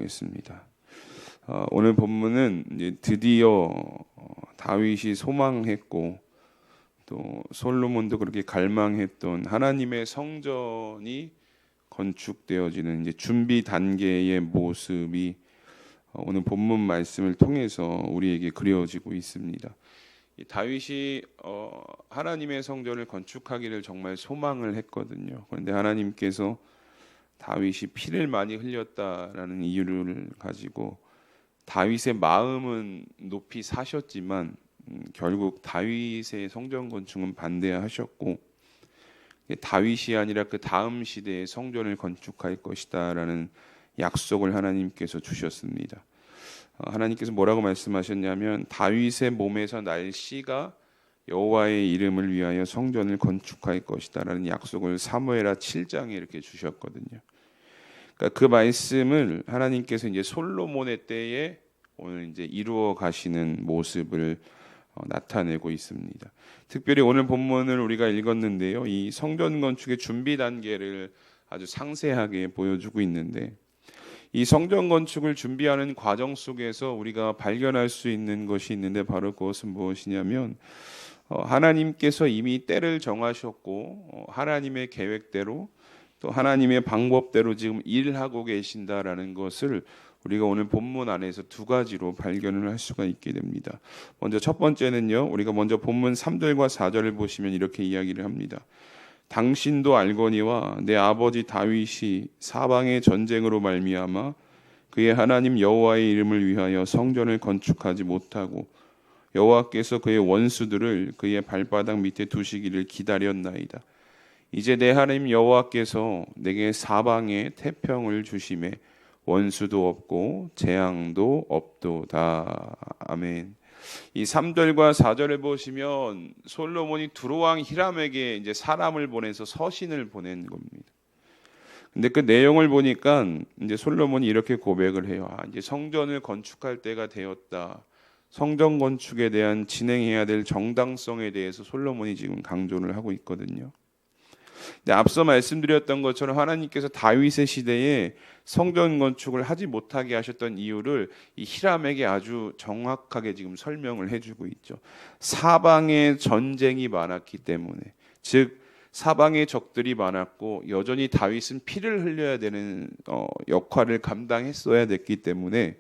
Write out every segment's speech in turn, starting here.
기도하겠습니다. 오늘 본문은 이제 드디어 다윗이 소망했고 또 솔로몬도 그렇게 갈망했던 하나님의 성전이 건축되어지는 이제 준비 단계의 모습이 오늘 본문 말씀을 통해서 우리에게 그려지고 있습니다. 이 다윗이 하나님의 성전을 건축하기를 정말 소망을 했거든요. 그런데 하나님께서 다윗이 피를 많이 흘렸다라는 이유를 가지고 다윗의 마음은 높이 사셨지만 결국 다윗의 성전 건축은 반대하셨고 다윗이 아니라 그 다음 시대에 성전을 건축할 것이다라는 약속을 하나님께서 주셨습니다. 하나님께서 뭐라고 말씀하셨냐면 다윗의 몸에서 날 씨가 여호와의 이름을 위하여 성전을 건축할 것이다라는 약속을 사무엘하 7장에 이렇게 주셨거든요. 그러니까 그 말씀을 하나님께서 이제 솔로몬의 때에 오늘 이제 이루어 가시는 모습을 나타내고 있습니다. 특별히 오늘 본문을 우리가 읽었는데요, 이 성전 건축의 준비 단계를 아주 상세하게 보여주고 있는데 이 성전 건축을 준비하는 과정 속에서 우리가 발견할 수 있는 것이 있는데 바로 그것은 무엇이냐면 하나님께서 이미 때를 정하셨고 하나님의 계획대로 또 하나님의 방법대로 지금 일하고 계신다라는 것을 우리가 오늘 본문 안에서 두 가지로 발견을 할 수가 있게 됩니다. 먼저 첫 번째는요, 우리가 먼저 본문 3절과 4절을 보시면 이렇게 이야기를 합니다. 당신도 알거니와 내 아버지 다윗이 사방의 전쟁으로 말미암아 그의 하나님 여호와의 이름을 위하여 성전을 건축하지 못하고 여호와께서 그의 원수들을 그의 발바닥 밑에 두시기를 기다렸나이다. 이제 내 하나님 여호와께서 내게 사방에 태평을 주심에 원수도 없고 재앙도 없도다. 아멘. 이 3절과 4절을 보시면 솔로몬이 두로왕 히람에게 이제 사람을 보내서 서신을 보낸 겁니다. 근데 그 내용을 보니까 이제 솔로몬이 이렇게 고백을 해요. 이제 성전을 건축할 때가 되었다. 성전 건축에 대한 진행해야 될 정당성에 대해서 솔로몬이 지금 강조를 하고 있거든요. 앞서 말씀드렸던 것처럼 하나님께서 다윗의 시대에 성전 건축을 하지 못하게 하셨던 이유를 이 히람에게 아주 정확하게 지금 설명을 해주고 있죠. 사방에 전쟁이 많았기 때문에, 즉 사방에 적들이 많았고 여전히 다윗은 피를 흘려야 되는 역할을 감당했어야 됐기 때문에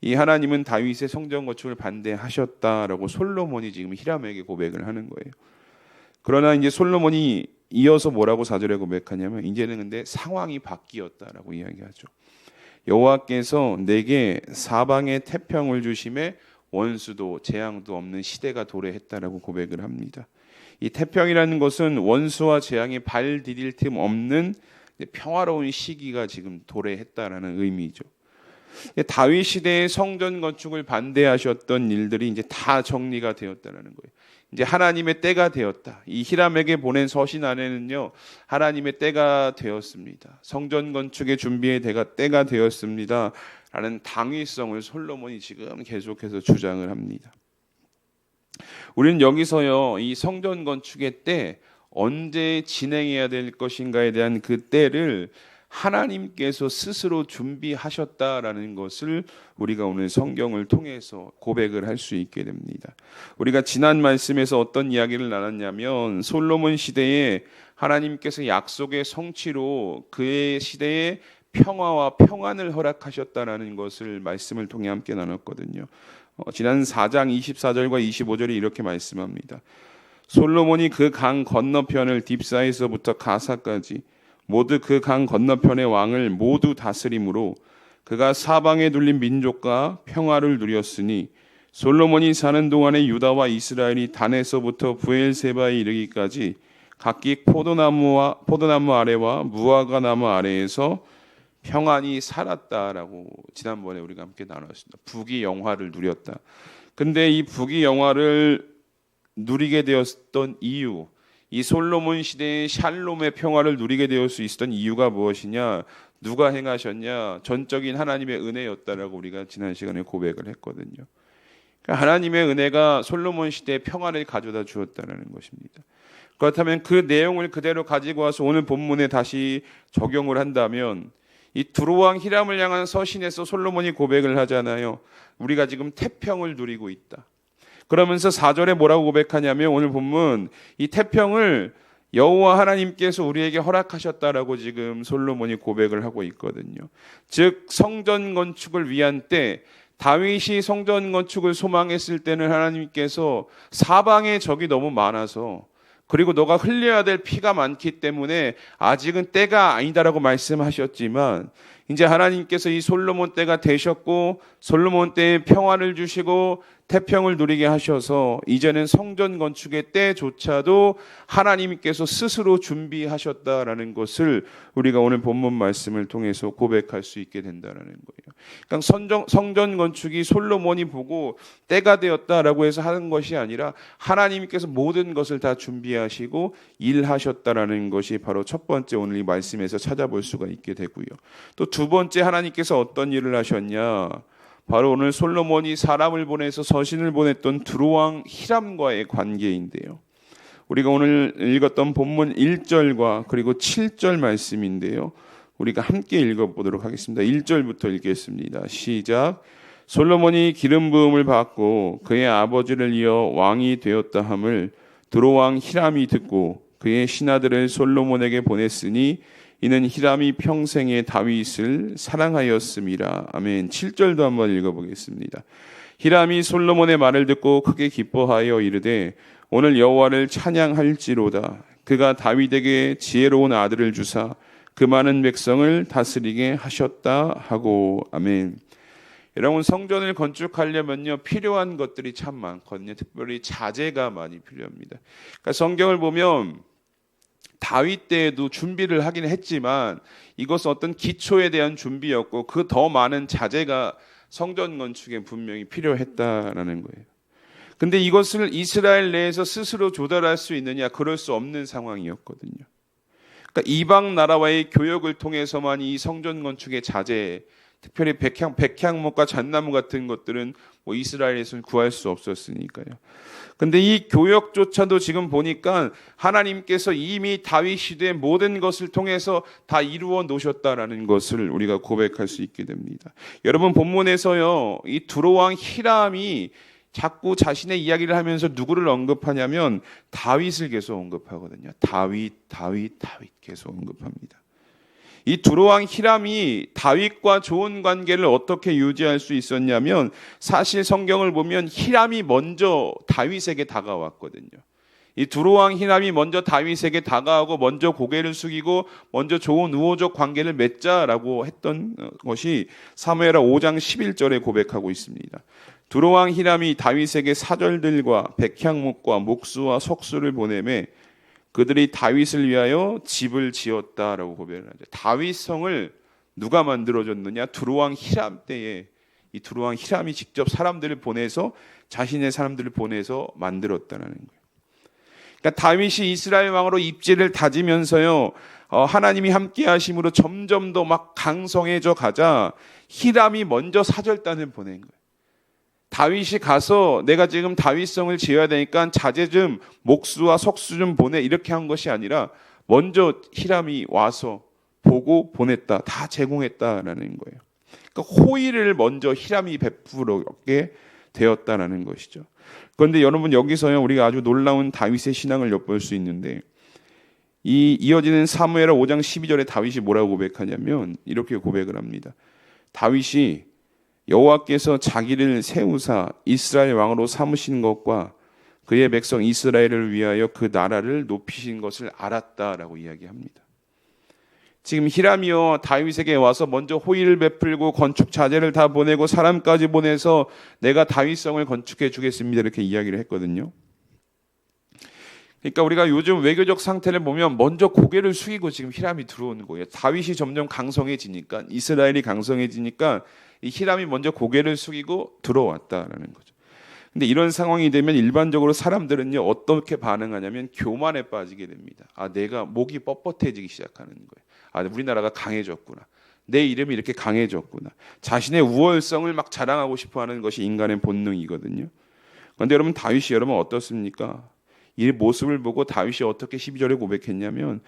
이 하나님은 다윗의 성전 건축을 반대하셨다라고 솔로몬이 지금 히람에게 고백을 하는 거예요. 그러나 이제 솔로몬이 이어서 뭐라고 4절에 고백하냐면 이제는 근데 상황이 바뀌었다라고 이야기하죠. 여호와께서 내게 사방에 태평을 주심에 원수도 재앙도 없는 시대가 도래했다라고 고백을 합니다. 이 태평이라는 것은 원수와 재앙이 발 디딜 틈 없는 평화로운 시기가 지금 도래했다라는 의미죠. 다윗 시대의 성전 건축을 반대하셨던 일들이 이제 다 정리가 되었다라는 거예요. 이제 하나님의 때가 되었다. 이 히람에게 보낸 서신 안에는요, 하나님의 때가 되었습니다. 성전 건축의 준비의 때가 되었습니다. 라는 당위성을 솔로몬이 지금 계속해서 주장을 합니다. 우리는 여기서요, 이 성전 건축의 때 언제 진행해야 될 것인가에 대한 그 때를 하나님께서 스스로 준비하셨다라는 것을 우리가 오늘 성경을 통해서 고백을 할 수 있게 됩니다. 우리가 지난 말씀에서 어떤 이야기를 나눴냐면 솔로몬 시대에 하나님께서 약속의 성취로 그의 시대에 평화와 평안을 허락하셨다라는 것을 말씀을 통해 함께 나눴거든요. 지난 4장 24절과 25절이 이렇게 말씀합니다. 솔로몬이 그 강 건너편을 딥사에서부터 가사까지 모두 그 강 건너편의 왕을 모두 다스림으로 그가 사방에 둘린 민족과 평화를 누렸으니 솔로몬이 사는 동안에 유다와 이스라엘이 단에서부터 브엘세바에 이르기까지 각기 포도나무 아래와 무화과 나무 아래에서 평안히 살았다라고 지난번에 우리가 함께 나눴습니다. 북이 영화를 누렸다. 근데 이 북이 영화를 누리게 되었던 이유, 이 솔로몬 시대의 샬롬의 평화를 누리게 되었을 수 있었던 이유가 무엇이냐? 누가 행하셨냐? 전적인 하나님의 은혜였다라고 우리가 지난 시간에 고백을 했거든요. 그러니까 하나님의 은혜가 솔로몬 시대에 평안을 가져다 주었다는 것입니다. 그렇다면 그 내용을 그대로 가지고 와서 오늘 본문에 다시 적용을 한다면 이 두로왕 히람을 향한 서신에서 솔로몬이 고백을 하잖아요. 우리가 지금 태평을 누리고 있다. 그러면서 4절에 뭐라고 고백하냐면 오늘 본문 이 태평을 여호와 하나님께서 우리에게 허락하셨다라고 지금 솔로몬이 고백을 하고 있거든요. 즉 성전 건축을 위한 때 다윗이 성전 건축을 소망했을 때는 하나님께서 사방에 적이 너무 많아서 그리고 너가 흘려야 될 피가 많기 때문에 아직은 때가 아니다라고 말씀하셨지만 이제 하나님께서 이 솔로몬 때가 되셨고 솔로몬 때에 평화를 주시고 태평을 누리게 하셔서 이제는 성전 건축의 때조차도 하나님께서 스스로 준비하셨다라는 것을 우리가 오늘 본문 말씀을 통해서 고백할 수 있게 된다라는 거예요. 그러니까 성전 건축이 솔로몬이 보고 때가 되었다라고 해서 하는 것이 아니라 하나님께서 모든 것을 다 준비하시고 일하셨다라는 것이 바로 첫 번째 오늘 이 말씀에서 찾아볼 수가 있게 되고요. 또 두 번째 하나님께서 어떤 일을 하셨냐? 바로 오늘 솔로몬이 사람을 보내서 서신을 보냈던 두로왕 히람과의 관계인데요. 우리가 오늘 읽었던 본문 1절과 그리고 7절 말씀인데요. 우리가 함께 읽어보도록 하겠습니다. 1절부터 읽겠습니다. 시작. 솔로몬이 기름 부음을 받고 그의 아버지를 이어 왕이 되었다 함을 두로왕 히람이 듣고 그의 신하들을 솔로몬에게 보냈으니 이는 히람이 평생에 다윗을 사랑하였음이라. 아멘. 7절도 한번 읽어보겠습니다. 히람이 솔로몬의 말을 듣고 크게 기뻐하여 이르되 오늘 여호와를 찬양할지로다. 그가 다윗에게 지혜로운 아들을 주사 그 많은 백성을 다스리게 하셨다 하고. 아멘. 여러분 성전을 건축하려면요 필요한 것들이 참 많거든요. 특별히 자재가 많이 필요합니다. 그러니까 성경을 보면 다윗 때에도 준비를 하긴 했지만 이것은 어떤 기초에 대한 준비였고 그 더 많은 자재가 성전 건축에 분명히 필요했다라는 거예요. 근데 이것을 이스라엘 내에서 스스로 조달할 수 있느냐? 그럴 수 없는 상황이었거든요. 그러니까 이방 나라와의 교역을 통해서만 이 성전 건축의 자재, 특별히 백향목과 잣나무 같은 것들은 뭐 이스라엘에서는 구할 수 없었으니까요. 근데 이 교역조차도 지금 보니까 하나님께서 이미 다윗 시대의 모든 것을 통해서 다 이루어 놓으셨다라는 것을 우리가 고백할 수 있게 됩니다. 여러분 본문에서요, 이 두로왕 히람이 자꾸 자신의 이야기를 하면서 누구를 언급하냐면 다윗을 계속 언급하거든요. 다윗 계속 언급합니다. 이 두로왕 히람이 다윗과 좋은 관계를 어떻게 유지할 수 있었냐면 사실 성경을 보면 히람이 먼저 다윗에게 다가왔거든요. 이 두로왕 히람이 먼저 다윗에게 다가오고 먼저 고개를 숙이고 먼저 좋은 우호적 관계를 맺자라고 했던 것이 사무엘하 5장 11절에 고백하고 있습니다. 두로왕 히람이 다윗에게 사절들과 백향목과 목수와 석수를 보내매 그들이 다윗을 위하여 집을 지었다라고 고백을 하죠. 다윗성을 누가 만들어줬느냐? 두로왕 히람 때에 이 두로왕 히람이 직접 사람들을 보내서 자신의 사람들을 보내서 만들었다는 거예요. 그러니까 다윗이 이스라엘 왕으로 입지를 다지면서요, 하나님이 함께하심으로 점점 더 막 강성해져 가자 히람이 먼저 사절단을 보낸 거예요. 다윗이 가서 내가 지금 다윗성을 지어야 되니까 자재 좀 목수와 석수 좀 보내 이렇게 한 것이 아니라 먼저 히람이 와서 보고 보냈다. 다 제공했다라는 거예요. 그러니까 호의를 먼저 히람이 베풀게 되었다라는 것이죠. 그런데 여러분 여기서요 우리가 아주 놀라운 다윗의 신앙을 엿볼 수 있는데 이 이어지는 사무엘하 5장 12절에 다윗이 뭐라고 고백하냐면 이렇게 고백을 합니다. 다윗이 여호와께서 자기를 세우사 이스라엘 왕으로 삼으신 것과 그의 백성 이스라엘을 위하여 그 나라를 높이신 것을 알았다라고 이야기합니다. 지금 히람이요 다윗에게 와서 먼저 호의를 베풀고 건축 자재를 다 보내고 사람까지 보내서 내가 다윗성을 건축해 주겠습니다 이렇게 이야기를 했거든요. 그러니까 우리가 요즘 외교적 상태를 보면 먼저 고개를 숙이고 지금 히람이 들어오는 거예요. 다윗이 점점 강성해지니까 이스라엘이 강성해지니까 이 히람이 먼저 고개를 숙이고 들어왔다라는 거죠. 근데 이런 상황이 되면 일반적으로 사람들은요 어떻게 반응하냐면 교만에 빠지게 됩니다. 아 내가 목이 뻣뻣해지기 시작하는 거예요. 아 우리나라가 강해졌구나. 내 이름이 이렇게 강해졌구나. 자신의 우월성을 막 자랑하고 싶어하는 것이 인간의 본능이거든요. 그런데 여러분 다윗이 여러분 어떻습니까? 이 모습을 보고 다윗이 어떻게 12절에 고백했냐면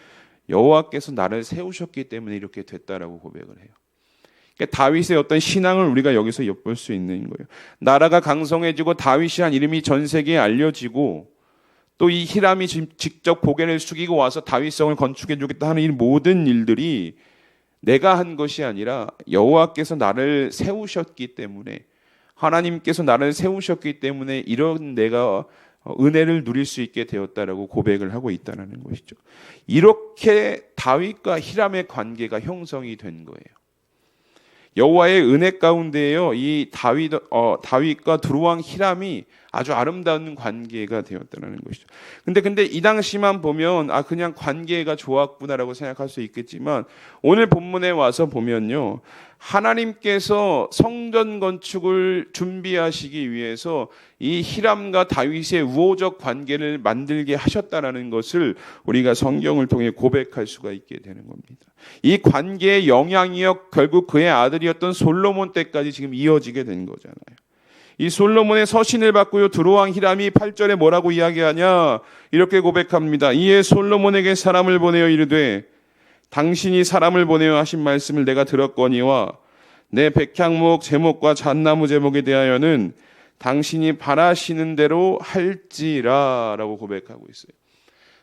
여호와께서 나를 세우셨기 때문에 이렇게 됐다라고 고백을 해요. 그러니까 다윗의 어떤 신앙을 우리가 여기서 엿볼 수 있는 거예요. 나라가 강성해지고 다윗이 한 이름이 전 세계에 알려지고 또 이 히람이 직접 고개를 숙이고 와서 다윗성을 건축해 주겠다 하는 이 모든 일들이 내가 한 것이 아니라 여호와께서 나를 세우셨기 때문에, 하나님께서 나를 세우셨기 때문에 이런 내가 은혜를 누릴 수 있게 되었다라고 고백을 하고 있다는 것이죠. 이렇게 다윗과 히람의 관계가 형성이 된 거예요. 여호와의 은혜 가운데에요, 이 다윗과 두루왕 히람이 아주 아름다운 관계가 되었다는 것이죠. 근데 이 당시만 보면 그냥 관계가 좋았구나라고 생각할 수 있겠지만, 오늘 본문에 와서 보면요, 하나님께서 성전 건축을 준비하시기 위해서 이 히람과 다윗의 우호적 관계를 만들게 하셨다라는 것을 우리가 성경을 통해 고백할 수가 있게 되는 겁니다. 이 관계의 영향이요, 결국 그의 아들이었던 솔로몬 때까지 지금 이어지게 된 거잖아요. 이 솔로몬의 서신을 받고요, 두루왕 히람이 8절에 뭐라고 이야기하냐, 이렇게 고백합니다. 이에 솔로몬에게 사람을 보내어 이르되 당신이 사람을 보내어 하신 말씀을 내가 들었거니와 내 백향목 제목과 잣나무 제목에 대하여는 당신이 바라시는 대로 할지라 라고 고백하고 있어요.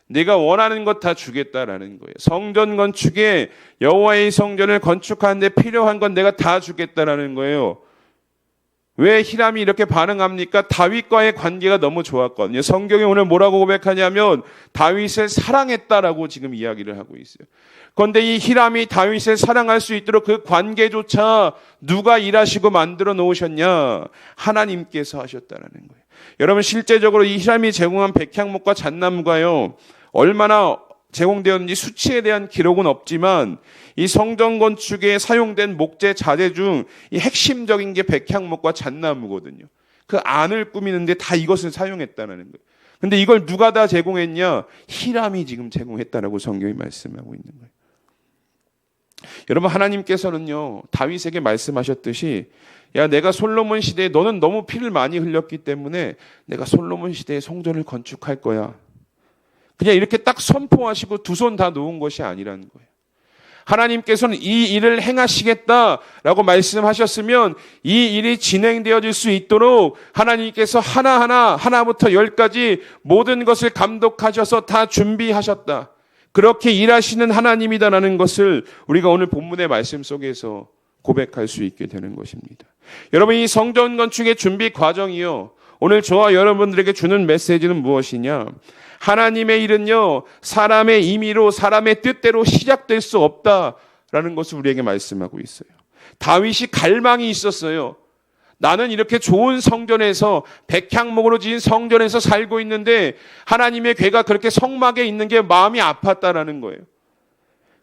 내가 원하는 것 다 주겠다라는 거예요. 성전 건축에, 여호와의 성전을 건축하는데 필요한 건 내가 다 주겠다라는 거예요. 왜 히람이 이렇게 반응합니까? 다윗과의 관계가 너무 좋았거든요. 성경이 오늘 뭐라고 고백하냐면 다윗을 사랑했다라고 지금 이야기를 하고 있어요. 그런데 이 히람이 다윗을 사랑할 수 있도록 그 관계조차 누가 일하시고 만들어 놓으셨냐? 하나님께서 하셨다라는 거예요. 여러분, 실제적으로 이 히람이 제공한 백향목과 잣나무가요, 얼마나 제공되었는지 수치에 대한 기록은 없지만 이 성전 건축에 사용된 목재 자재 중 이 핵심적인 게 백향목과 잣나무거든요. 그 안을 꾸미는데 다 이것을 사용했다는 거예요. 근데 이걸 누가 다 제공했냐? 히람이 지금 제공했다라고 성경이 말씀하고 있는 거예요. 여러분, 하나님께서는요, 다윗에게 말씀하셨듯이, 야, 내가 솔로몬 시대에 너는 너무 피를 많이 흘렸기 때문에 내가 솔로몬 시대에 성전을 건축할 거야. 그냥 이렇게 딱 선포하시고 두 손 다 놓은 것이 아니라는 거예요. 하나님께서는 이 일을 행하시겠다라고 말씀하셨으면 이 일이 진행되어질 수 있도록 하나님께서 하나부터 10까지 모든 것을 감독하셔서 다 준비하셨다. 그렇게 일하시는 하나님이다라는 것을 우리가 오늘 본문의 말씀 속에서 고백할 수 있게 되는 것입니다. 여러분, 이 성전 건축의 준비 과정이요, 오늘 저와 여러분들에게 주는 메시지는 무엇이냐? 하나님의 일은요, 사람의 임의로, 사람의 뜻대로 시작될 수 없다라는 것을 우리에게 말씀하고 있어요. 다윗이 갈망이 있었어요. 나는 이렇게 좋은 성전에서, 백향목으로 지은 성전에서 살고 있는데 하나님의 궤가 그렇게 성막에 있는 게 마음이 아팠다라는 거예요.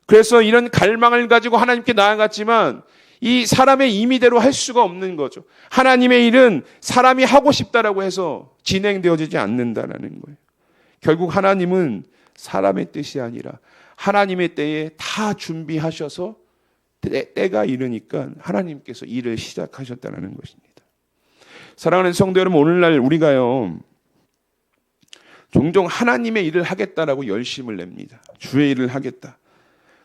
그래서 이런 갈망을 가지고 하나님께 나아갔지만 이 사람의 임의대로 할 수가 없는 거죠. 하나님의 일은 사람이 하고 싶다라고 해서 진행되어지지 않는다라는 거예요. 결국 하나님은 사람의 뜻이 아니라 하나님의 때에 다 준비하셔서 때가 이르니까 하나님께서 일을 시작하셨다는 것입니다. 사랑하는 성도 여러분, 오늘날 우리가요, 종종 하나님의 일을 하겠다라고 열심을 냅니다. 주의 일을 하겠다.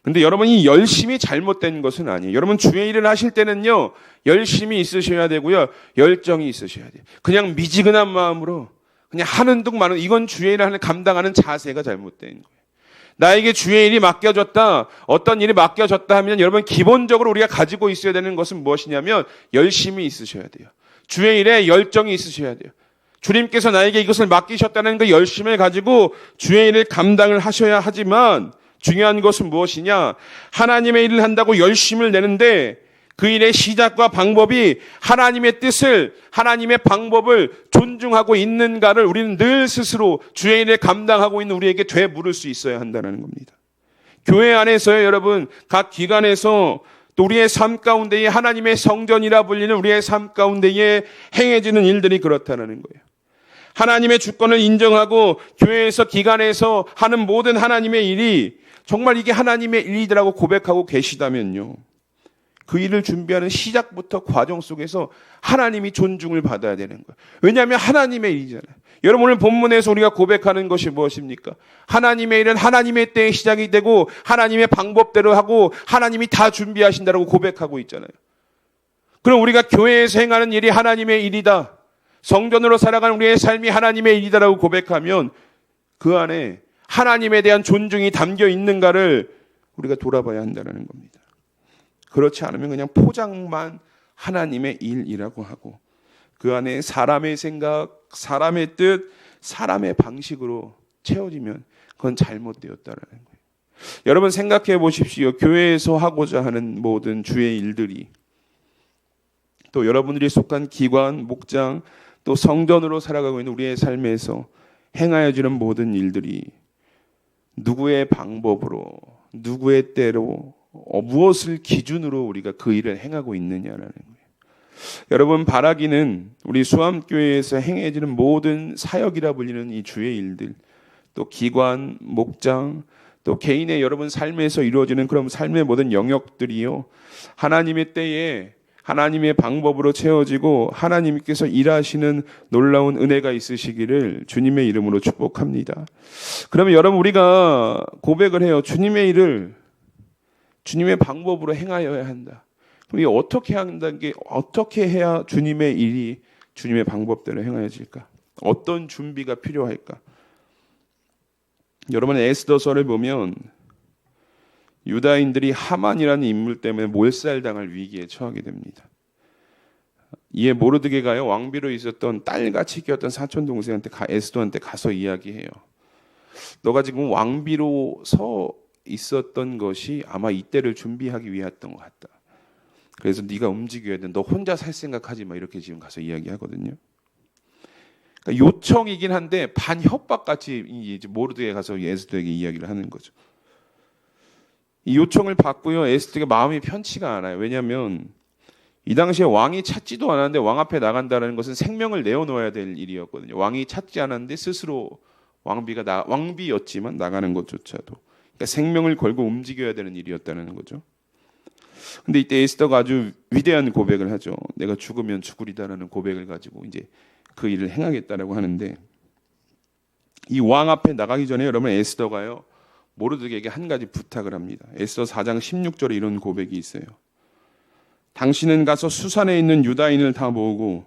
근데 여러분, 이 열심이 잘못된 것은 아니에요. 여러분, 주의 일을 하실 때는요, 열심이 있으셔야 되고요, 열정이 있으셔야 돼요. 그냥 미지근한 마음으로 그냥 하는 둥 마는, 이건 주의 일을 감당하는 자세가 잘못된 거예요. 나에게 주의 일이 맡겨졌다, 어떤 일이 맡겨졌다 하면 여러분, 기본적으로 우리가 가지고 있어야 되는 것은 무엇이냐면 열심이 있으셔야 돼요. 주의 일에 열정이 있으셔야 돼요. 주님께서 나에게 이것을 맡기셨다는 그 열심을 가지고 주의 일을 감당을 하셔야 하지만, 중요한 것은 무엇이냐? 하나님의 일을 한다고 열심을 내는데 그 일의 시작과 방법이 하나님의 뜻을, 하나님의 방법을 존중하고 있는가를 우리는 늘 스스로 주의 일을 감당하고 있는 우리에게 되물을 수 있어야 한다는 겁니다. 교회 안에서요, 여러분, 각 기관에서 또 우리의 삶 가운데에 하나님의 성전이라 불리는 우리의 삶 가운데에 행해지는 일들이 그렇다는 거예요. 하나님의 주권을 인정하고 교회에서, 기관에서 하는 모든 하나님의 일이 정말 이게 하나님의 일이라고 고백하고 계시다면요, 그 일을 준비하는 시작부터 과정 속에서 하나님이 존중을 받아야 되는 거예요. 왜냐하면 하나님의 일이잖아요. 여러분, 오늘 본문에서 우리가 고백하는 것이 무엇입니까? 하나님의 일은 하나님의 때에 시작이 되고 하나님의 방법대로 하고 하나님이 다 준비하신다라고 고백하고 있잖아요. 그럼 우리가 교회에서 행하는 일이 하나님의 일이다, 성전으로 살아가는 우리의 삶이 하나님의 일이다라고 고백하면 그 안에 하나님에 대한 존중이 담겨 있는가를 우리가 돌아봐야 한다는 겁니다. 그렇지 않으면 그냥 포장만 하나님의 일이라고 하고 그 안에 사람의 생각, 사람의 뜻, 사람의 방식으로 채워지면 그건 잘못되었다라는 거예요. 여러분, 생각해 보십시오. 교회에서 하고자 하는 모든 주의 일들이, 또 여러분들이 속한 기관, 목장, 또 성전으로 살아가고 있는 우리의 삶에서 행하여지는 모든 일들이 누구의 방법으로, 누구의 때로, 무엇을 기준으로 우리가 그 일을 행하고 있느냐라는 거예요. 여러분, 바라기는 우리 수암교회에서 행해지는 모든 사역이라 불리는 이 주의 일들, 또 기관, 목장, 또 개인의 여러분 삶에서 이루어지는 그런 삶의 모든 영역들이요, 하나님의 때에 하나님의 방법으로 채워지고 하나님께서 일하시는 놀라운 은혜가 있으시기를 주님의 이름으로 축복합니다. 그러면 여러분, 우리가 고백을 해요. 주님의 일을 주님의 방법으로 행하여야 한다. 그럼 이게 어떻게 한다는 게, 어떻게 해야 주님의 일이 주님의 방법대로 행하여질까? 어떤 준비가 필요할까? 여러분, 에스더서를 보면 유다인들이 하만이라는 인물 때문에 몰살당할 위기에 처하게 됩니다. 이에 모르드게가요, 왕비로 있었던 딸같이 키웠던 사촌 동생한테 에스더한테 가서 이야기해요. 너가 지금 왕비로 서 있었던 것이 아마 이때를 준비하기 위했던 것 같다. 그래서 네가 움직여야 돼. 너 혼자 살 생각하지 마. 이렇게 지금 가서 이야기하거든요. 그러니까 요청이긴 한데 반 협박같이 이제 모르드게 가서 에스더에게 이야기를 하는 거죠. 이 요청을 받고요, 에스더가 마음이 편치가 않아요. 왜냐하면 이 당시에 왕이 찾지도 않았는데 왕 앞에 나간다는 것은 생명을 내어놓아야 될 일이었거든요. 왕이 찾지 않았는데 스스로 왕비였지만 나가는 것조차도, 그러니까 생명을 걸고 움직여야 되는 일이었다는 거죠. 근데 이때 에스더가 아주 위대한 고백을 하죠. 내가 죽으면 죽으리다라는 고백을 가지고 이제 그 일을 행하겠다라고 하는데, 이 왕 앞에 나가기 전에 여러분, 에스더가요, 모르드게에게 한 가지 부탁을 합니다. 에스더 4장 16절에 이런 고백이 있어요. 당신은 가서 수산에 있는 유다인을 다 모으고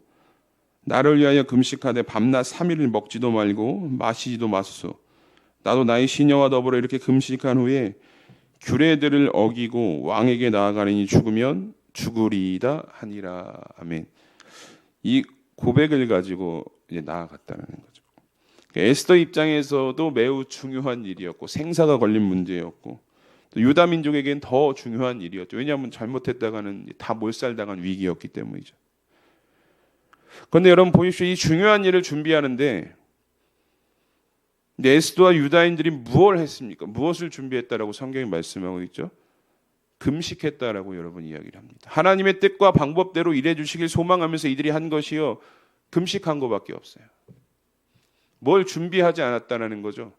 나를 위하여 금식하되 밤낮 3일을 먹지도 말고 마시지도 마소서. 나도 나의 시녀와 더불어 이렇게 금식한 후에 규례들을 어기고 왕에게 나아가리니 죽으면 죽으리이다 하니라. 아멘. 이 고백을 가지고 이제 나아갔다는 거죠. 에스더 입장에서도 매우 중요한 일이었고 생사가 걸린 문제였고 또 유다 민족에겐 더 중요한 일이었죠. 왜냐하면 잘못했다가는 다 몰살당한 위기였기 때문이죠. 그런데 여러분 보십시오. 이 중요한 일을 준비하는데 에스더와 유다인들이 무엇을 했습니까? 무엇을 준비했다라고 성경이 말씀하고 있죠? 금식했다라고 여러분 이야기를 합니다. 하나님의 뜻과 방법대로 일해 주시길 소망하면서 이들이 한 것이요, 금식한 것밖에 없어요. 뭘 준비하지 않았다는 거죠.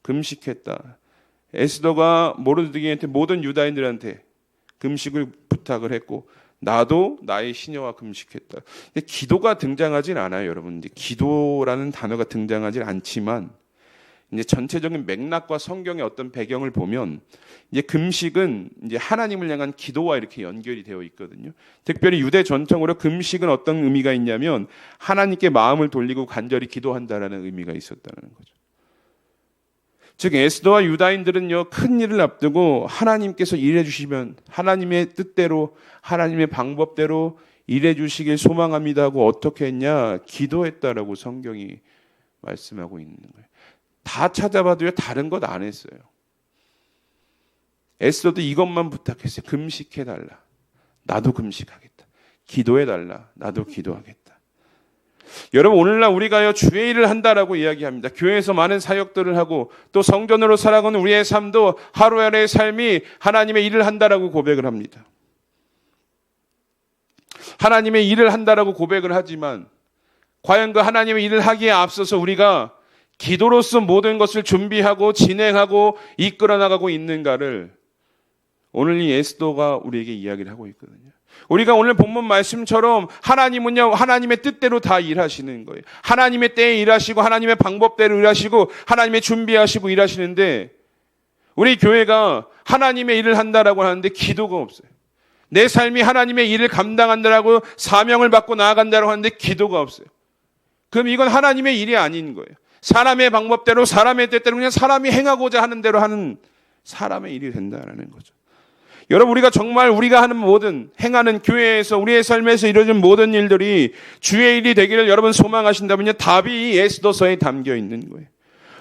금식했다. 에스더가 모르드게한테, 모든 유다인들한테 금식을 부탁을 했고 나도 나의 시녀와 금식했다. 근데 기도가 등장하진 않아요, 여러분. 이제 기도라는 단어가 등장하진 않지만 이제 전체적인 맥락과 성경의 어떤 배경을 보면 이제 금식은 이제 하나님을 향한 기도와 이렇게 연결이 되어 있거든요. 특별히 유대 전통으로 금식은 어떤 의미가 있냐면 하나님께 마음을 돌리고 간절히 기도한다라는 의미가 있었다는 거죠. 즉 에스더와 유다인들은요, 큰 일을 앞두고 하나님께서 일해 주시면 하나님의 뜻대로 하나님의 방법대로 일해 주시길 소망합니다 하고 어떻게 했냐? 기도했다라고 성경이 말씀하고 있는 거예요. 다 찾아봐도요, 다른 것 안 했어요. 에스더도 이것만 부탁했어요. 금식해달라. 나도 금식하겠다. 기도해달라. 나도 기도하겠다. 여러분, 오늘날 우리가요, 주의 일을 한다라고 이야기합니다. 교회에서 많은 사역들을 하고 또 성전으로 살아가는 우리의 삶도 하루하루의 삶이 하나님의 일을 한다라고 고백을 합니다. 하나님의 일을 한다라고 고백을 하지만 과연 그 하나님의 일을 하기에 앞서서 우리가 기도로서 모든 것을 준비하고 진행하고 이끌어 나가고 있는가를 오늘 이 에스더가 우리에게 이야기를 하고 있거든요. 우리가 오늘 본문 말씀처럼 하나님은요, 하나님의 뜻대로 다 일하시는 거예요. 하나님의 때에 일하시고 하나님의 방법대로 일하시고 하나님의 준비하시고 일하시는데, 우리 교회가 하나님의 일을 한다라고 하는데 기도가 없어요. 내 삶이 하나님의 일을 감당한다라고 사명을 받고 나아간다라고 하는데 기도가 없어요. 그럼 이건 하나님의 일이 아닌 거예요. 사람의 방법대로 사람의 뜻대로 그냥 사람이 행하고자 하는 대로 하는 사람의 일이 된다라는 거죠. 여러분, 우리가 정말 우리가 하는 모든 행하는 교회에서 우리의 삶에서 이루어진 모든 일들이 주의 일이 되기를 여러분 소망하신다면요, 답이 이 에스더서에 담겨 있는 거예요.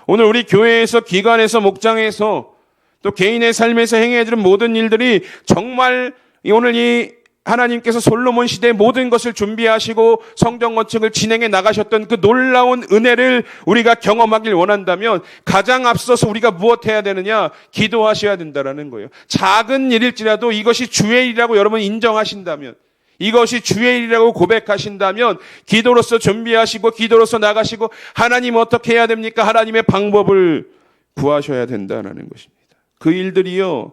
오늘 우리 교회에서, 기관에서, 목장에서 또 개인의 삶에서 행해야 되는 모든 일들이 정말 오늘 이 하나님께서 솔로몬 시대의 모든 것을 준비하시고 성전 건축을 진행해 나가셨던 그 놀라운 은혜를 우리가 경험하길 원한다면 가장 앞서서 우리가 무엇해야 되느냐? 기도하셔야 된다는 거예요. 작은 일일지라도 이것이 주의 일이라고 여러분 인정하신다면, 이것이 주의 일이라고 고백하신다면 기도로서 준비하시고 기도로서 나가시고, 하나님 어떻게 해야 됩니까? 하나님의 방법을 구하셔야 된다는 것입니다. 그 일들이요,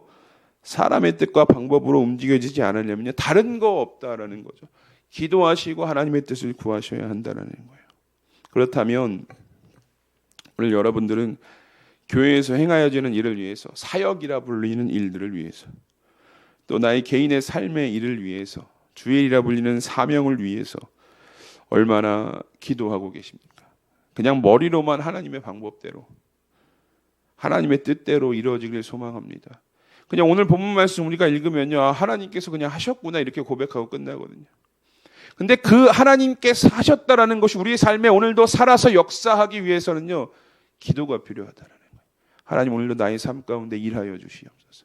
사람의 뜻과 방법으로 움직여지지 않으려면요, 다른 거 없다라는 거죠. 기도하시고 하나님의 뜻을 구하셔야 한다는 거예요. 그렇다면 오늘 여러분들은 교회에서 행하여지는 일을 위해서, 사역이라 불리는 일들을 위해서, 또 나의 개인의 삶의 일을 위해서, 주의 일이라 불리는 사명을 위해서 얼마나 기도하고 계십니까? 그냥 머리로만 하나님의 방법대로, 하나님의 뜻대로 이루어지길 소망합니다. 그냥 오늘 본문 말씀 우리가 읽으면요, 하나님께서 그냥 하셨구나 이렇게 고백하고 끝나거든요. 근데 그 하나님께서 하셨다라는 것이 우리의 삶에 오늘도 살아서 역사하기 위해서는요, 기도가 필요하다는 거예요. 하나님, 오늘도 나의 삶 가운데 일하여 주시옵소서.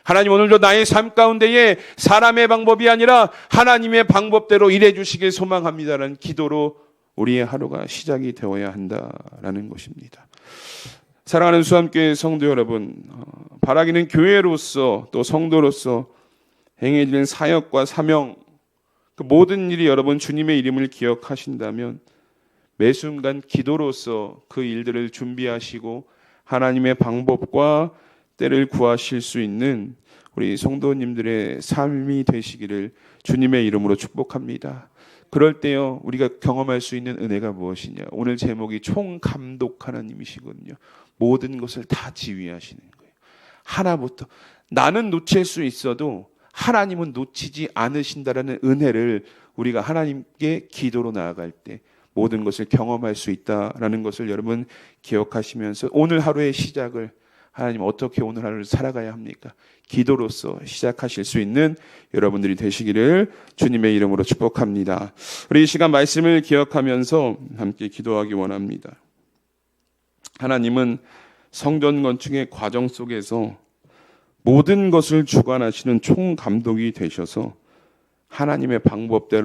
하나님, 오늘도 나의 삶 가운데에 사람의 방법이 아니라 하나님의 방법대로 일해 주시길 소망합니다라는 기도로 우리의 하루가 시작이 되어야 한다라는 것입니다. 사랑하는 수암교회 성도 여러분, 바라기는 교회로서 또 성도로서 행해지는 사역과 사명, 그 모든 일이 여러분 주님의 이름을 기억하신다면 매 순간 기도로서 그 일들을 준비하시고 하나님의 방법과 때를 구하실 수 있는 우리 성도님들의 삶이 되시기를 주님의 이름으로 축복합니다. 그럴 때요, 우리가 경험할 수 있는 은혜가 무엇이냐? 오늘 제목이 총감독 하나님이시거든요. 모든 것을 다 지휘하시는 거예요. 하나부터. 나는 놓칠 수 있어도 하나님은 놓치지 않으신다라는 은혜를 우리가 하나님께 기도로 나아갈 때 모든 것을 경험할 수 있다라는 것을 여러분 기억하시면서 오늘 하루의 시작을, 하나님 어떻게 오늘 하루를 살아가야 합니까? 기도로서 시작하실 수 있는 여러분들이 되시기를 주님의 이름으로 축복합니다. 우리 이 시간 말씀을 기억하면서 함께 기도하기 원합니다. 하나님은 성전 건축의 과정 속에서 모든 것을 주관하시는 총감독이 되셔서 하나님의 방법대로